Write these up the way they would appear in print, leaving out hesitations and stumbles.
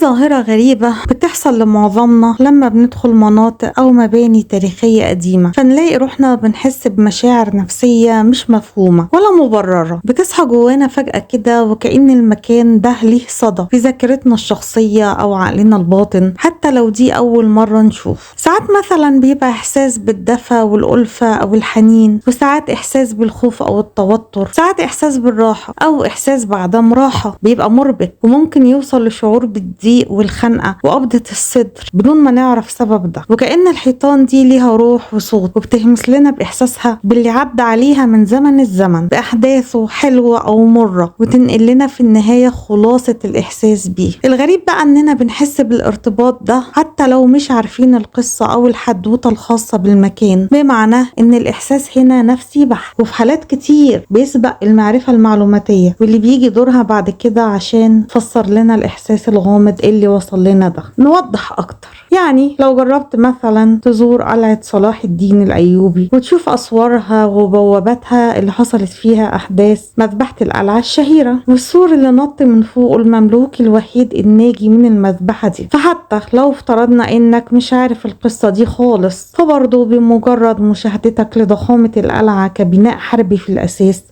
ظاهرة غريبة بتحصل لمعظمنا لما بندخل مناطق أو مباني تاريخية قديمة، فنلاقي روحنا بنحس بمشاعر نفسية مش مفهومة ولا مبررة بتصحى جوانا فجأة كده، وكأن المكان ده ليه صدى في ذاكرتنا الشخصية أو عقلنا الباطن، حتى لو دي أول مرة نشوف. ساعات مثلا بيبقى إحساس بالدفى والألفة أو الحنين، وساعات إحساس بالخوف أو التوتر، ساعات إحساس بالراحة أو إحساس بعدم راحة بيبقى مربك، وممكن يوصل لشعور بالضيق والخنقة وقبضة الصدر بدون ما نعرف سبب ده. وكأن الحيطان دي ليها روح وصوت، وبتهمس لنا بإحساسها باللي عدى عليها من زمن الزمن، بأحداثه حلوة أو مرة، وتنقل لنا في النهاية خلاصة الإحساس بيه. الغريب بقى إننا بنحس بالارتباط ده حتى لو مش عارفين القصة أو الحدوتة الخاصة بالمكان، بمعنى إن الإحساس هنا نفسي بحت، وفي حالات كتير بيسبق المعرفة المعلوماتية، واللي بيجي دورها بعد كده عشان تفسر لنا الإحساس الغامض اللي وصل لنا ده. نوضح أكتر، يعني لو جربت مثلا تزور قلعة صلاح الدين الأيوبي وتشوف أسوارها وبواباتها اللي حصلت فيها أحداث مذبحة القلعة الشهيرة، والسور اللي نط من فوق المملوك الوحيد الناجي من المذبحة دي، فحتى لو افترضنا إنك مش عارف القصة دي خالص، فبرضه بمجرد مشاهدتك لضخامة القلعة كبناء حربي في الأساس،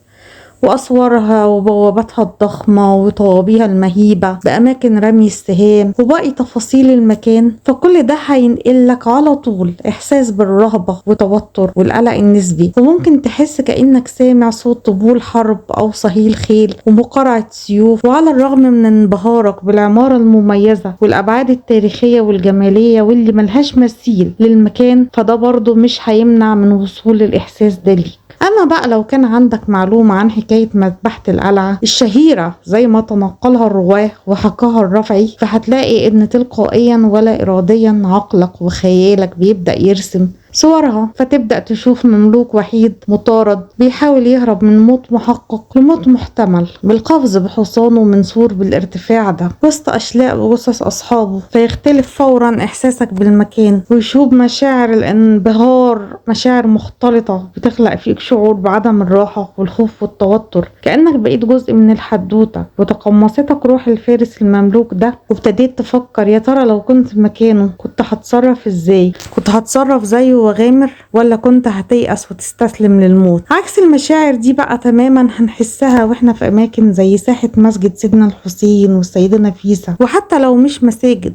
وأسوارها وبواباتها الضخمة وطوابيها المهيبة بأماكن رمي السهام وباقي تفاصيل المكان، فكل ده هينقلك على طول إحساس بالرهبة وتوتر والقلق النسبي، وممكن تحس كأنك سامع صوت طبول حرب أو صهيل خيل ومقارعة سيوف. وعلى الرغم من انبهارك بالعمارة المميزة والأبعاد التاريخية والجمالية واللي ملهاش مثيل للمكان، فده برضو مش هيمنع من وصول الإحساس ده ليك. أما بقى لو كان عندك معلومة عن حكاية مذبحة القلعة الشهيرة زي ما تنقلها الرواه وحكاها الرافعي، فهتلاقي إن تلقائيا ولا إراديا عقلك وخيالك بيبدأ يرسم صورها، فتبدأ تشوف مملوك وحيد مطارد بيحاول يهرب من موت محقق لموت محتمل بالقفز بحصانه من سور بالارتفاع ده وسط أشلاء وجثث أصحابه، فيختلف فورا إحساسك بالمكان ويشوب مشاعر الانبهار، مشاعر مختلطة بتخلق فيك شعور بعدم الراحة والخوف والتوتر، كأنك بقيت جزء من الحدوتة، وتقمصتك روح الفارس المملوك ده، وابتديت تفكر يا ترى لو كنت مكانه كنت هتصرف ازاي؟ كنت هتصرف زيه وغامر، ولا كنت هتيأس وتستسلم للموت؟ عكس المشاعر دي بقى تماما هنحسها واحنا في اماكن زي ساحة مسجد سيدنا الحسين والسيدة نفيسة، وحتى لو مش مساجد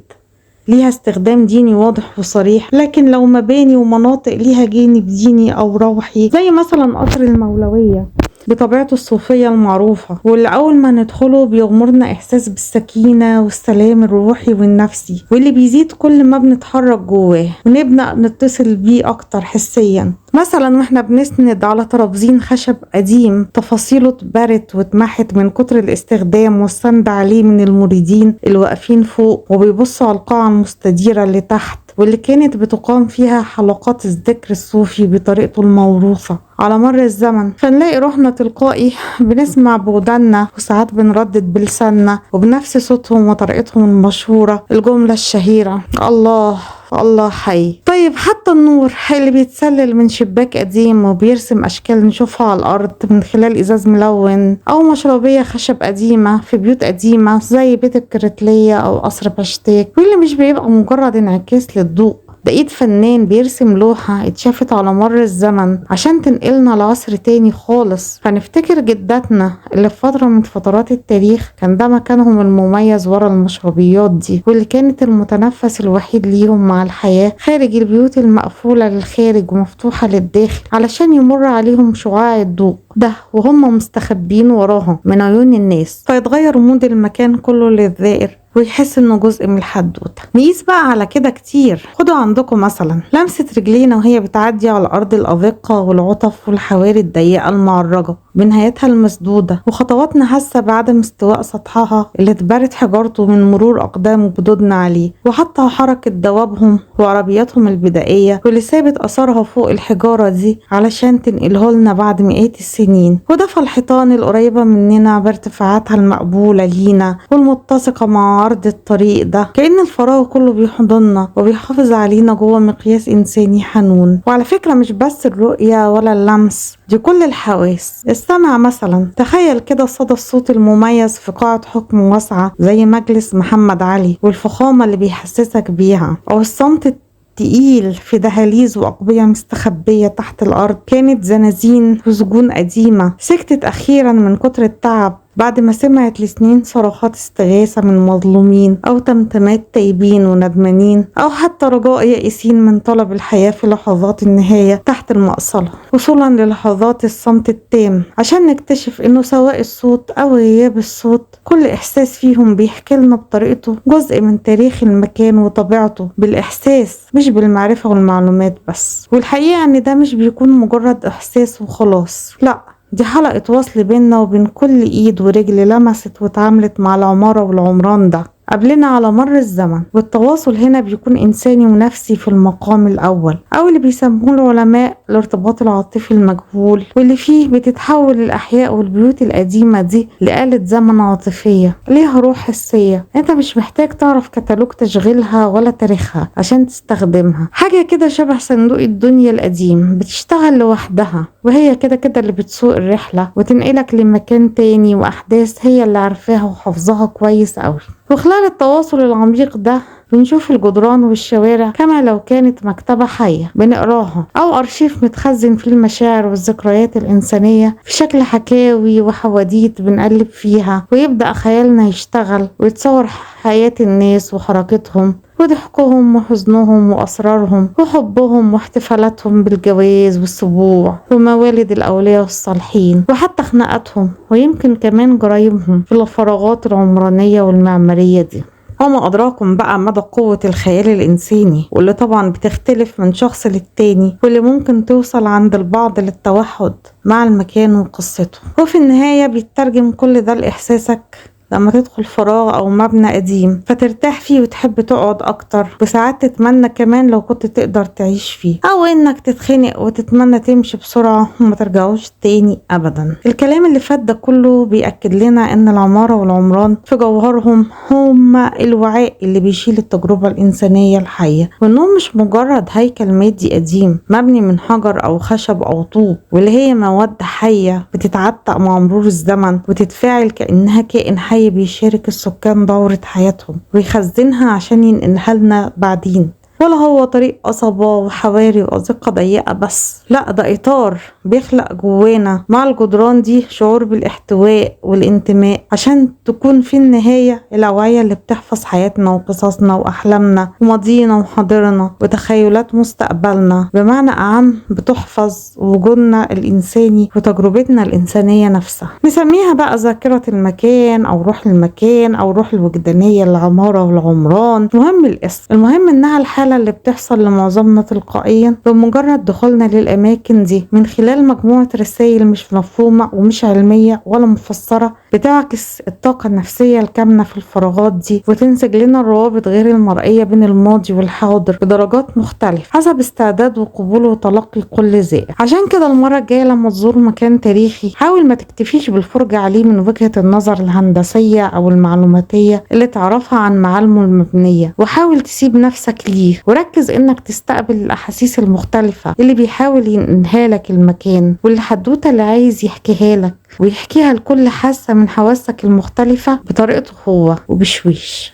ليها استخدام ديني واضح وصريح، لكن لو مباني ومناطق ليها جانب ديني او روحي، زي مثلا قصر المولوية بطبيعته الصوفية المعروفة، واللي أول ما ندخله بيغمرنا إحساس بالسكينة والسلام الروحي والنفسي، واللي بيزيد كل ما بنتحرك جواه ونبدأ نتصل بيه أكتر حسيا. مثلا واحنا بنسند على ترابزين خشب قديم تفاصيله اتبرت واتمحت من كتر الاستخدام والسند عليه من المريدين اللي واقفين فوق وبيبصوا على القاعة المستديرة اللي تحت، واللي كانت بتقام فيها حلقات الذكر الصوفي بطريقته الموروثة على مر الزمن، فنلاقي روحنا تلقائي بنسمع بودنا، وساعات بنردد بلساننا وبنفس صوتهم وطريقتهم المشهورة الجملة الشهيرة الله الله حي. طيب حتى النور اللي بيتسلل من شباك قديم وبيرسم أشكال نشوفها على الأرض من خلال إزاز ملون، أو مشربية خشب قديمة في بيوت قديمة زي بيت الكرتلية أو قصر بشتاك، واللي مش بيبقى مجرد انعكاس للضوء، ده ايد فنان بيرسم لوحة اتشافت على مر الزمن عشان تنقلنا لعصر تاني خالص، فنفتكر جداتنا اللي في فترة من فترات التاريخ كان ده مكانهم المميز ورا المشربيات دي، واللي كانت المتنفس الوحيد ليهم مع الحياة خارج البيوت المقفولة للخارج ومفتوحة للداخل، علشان يمر عليهم شعاع الضوء ده وهم مستخبين وراهم من عيون الناس، فيتغير مود المكان كله للزائر ويحس انه جزء من الحدوته. نقيس بقى على كده كتير. خدوا عندكم مثلا لمسة رجلينا وهي بتعدي على الارض الأذقة والعطف والحواري الضيقة المعرجة بنهايتها المسدودة، وخطواتنا هسه بعدم استواء سطحها اللي اتبرت حجارته من مرور اقدام جدودنا عليه، وحتى حركة دوابهم وعربياتهم البدائية واللي سابت اثرها فوق الحجارة دي علشان تنقله لنا بعد مئات السنين، ودفى الحيطان القريبة مننا بارتفاعاتها المقبولة لينا والمتسقة مع عرض الطريق ده، كأن الفراغ كله بيحضننا وبيحافظ علينا جوه مقياس إنساني حنون. وعلى فكرة مش بس الرؤية ولا اللمس، دي كل الحواس. السمع مثلا، تخيل كده صدى الصوت المميز في قاعة حكم واسعة زي مجلس محمد علي والفخامة اللي بيحسسك بيها، أو الصمت تقيل في دهاليز وأقبية مستخبية تحت الأرض كانت زنازين وسجون قديمة سكتت أخيرا من كتر التعب بعد ما سمعت لسنين صراخات استغاثة من مظلومين، أو تمتمات تايبين وندمانين، أو حتى رجاء يائسين من طلب الحياة في لحظات النهاية تحت المقصلة، وصولا للحظات الصمت التام عشان نكتشف إنه سواء الصوت أو غياب الصوت كل إحساس فيهم بيحكي لنا بطريقته جزء من تاريخ المكان وطبيعته، بالإحساس مش بالمعرفة والمعلومات بس. والحقيقة إن ده مش بيكون مجرد إحساس وخلاص، لأ، دي حلقة وصل بيننا وبين كل ايد ورجل لمست واتعاملت مع العمارة والعمران ده قبلنا على مر الزمن. والتواصل هنا بيكون إنساني ونفسي في المقام الأول، أو اللي بيسموه العلماء الارتباط العاطفي المجهول، واللي فيه بتتحول الأحياء والبيوت القديمة دي لآلة زمن عاطفية ليها روح حسية. أنت مش محتاج تعرف كتالوج تشغيلها ولا تاريخها عشان تستخدمها، حاجة كده شبه صندوق الدنيا القديم بتشتغل لوحدها، وهي كده كده اللي بتسوق الرحلة وتنقلك لمكان تاني وأحداث هي اللي عارفاها وحافظاها كويس أوي. وخلال التواصل العميق ده بنشوف الجدران والشوارع كما لو كانت مكتبة حية بنقراها، أو أرشيف متخزن فيه المشاعر والذكريات الإنسانية في شكل حكاوي وحواديت بنقلب فيها، ويبدأ خيالنا يشتغل ويتصور حياة الناس وحركتهم وضحكهم وحزنهم وأسرارهم وحبهم واحتفالاتهم بالجواز والسبوع وموالد الأولياء الصالحين وحتى خناقاتهم، ويمكن كمان جرايمهم في الفراغات العمرانية والمعمارية دي. وما أدراكم بقى مدى قوة الخيال الإنساني، واللي طبعا بتختلف من شخص للتاني، واللي ممكن توصل عند البعض للتوحد مع المكان وقصته. وفي النهاية بيترجم كل ده لإحساسك لما تدخل فراغ أو مبنى قديم فترتاح فيه وتحب تقعد أكتر، وساعات تتمنى كمان لو كنت تقدر تعيش فيه، أو إنك تتخنق وتتمنى تمشي بسرعة وما ترجعوش تاني أبدا. الكلام اللي فات ده كله بيأكد لنا إن العمارة والعمران في جوهرهم هما الوعاء اللي بيشيل التجربة الإنسانية الحية، وإنهم مش مجرد هيكل مادي قديم مبني من حجر أو خشب أو طوب، واللي هي مواد حية بتتعتق مع مرور الزمن وتتفاعل كأنها كائن حي بيشارك السكان دورة حياتهم ويخزنها عشان ينقلها لنا بعدين. ولا هو طريق قصبة وحواري وأزقة ضيقة بس، لا، ده إطار بيخلق جوانا مع الجدران دي شعور بالاحتواء والانتماء، عشان تكون في النهاية الأوعية اللي بتحفظ حياتنا وقصصنا وأحلامنا وماضينا وحاضرنا وتخيلات مستقبلنا، بمعنى أعم بتحفظ وجودنا الإنساني وتجربتنا الإنسانية نفسها. نسميها بقى ذاكرة المكان أو روح المكان أو روح الوجدانية للعمارة والعمران، مهم الاسم، المهم إنها الحالة اللي بتحصل لمعظمنا تلقائيا بمجرد دخولنا للأماكن دي من خلال مجموعة رسائل مش مفهومة ومش علمية ولا مفسرة، بتعكس الطاقة النفسية الكامنة في الفراغات دي وتنسج لنا الروابط غير المرئية بين الماضي والحاضر بدرجات مختلفة حسب استعداد وقبول وتلقي كل زائر. عشان كده المرة الجاية لما تزور مكان تاريخي حاول ما تكتفيش بالفرجة عليه من وجهة النظر الهندسية أو المعلوماتية اللي تعرفها عن معالمه المبنية، وحاول تسيب نفسك ليه وركز انك تستقبل الاحاسيس المختلفة اللي بيحاول ينقلها لك المكان، والحدوتة اللي عايز يحكيها لك ويحكيها لكل حاسة من حواسك المختلفة بطريقته هو وبشويش.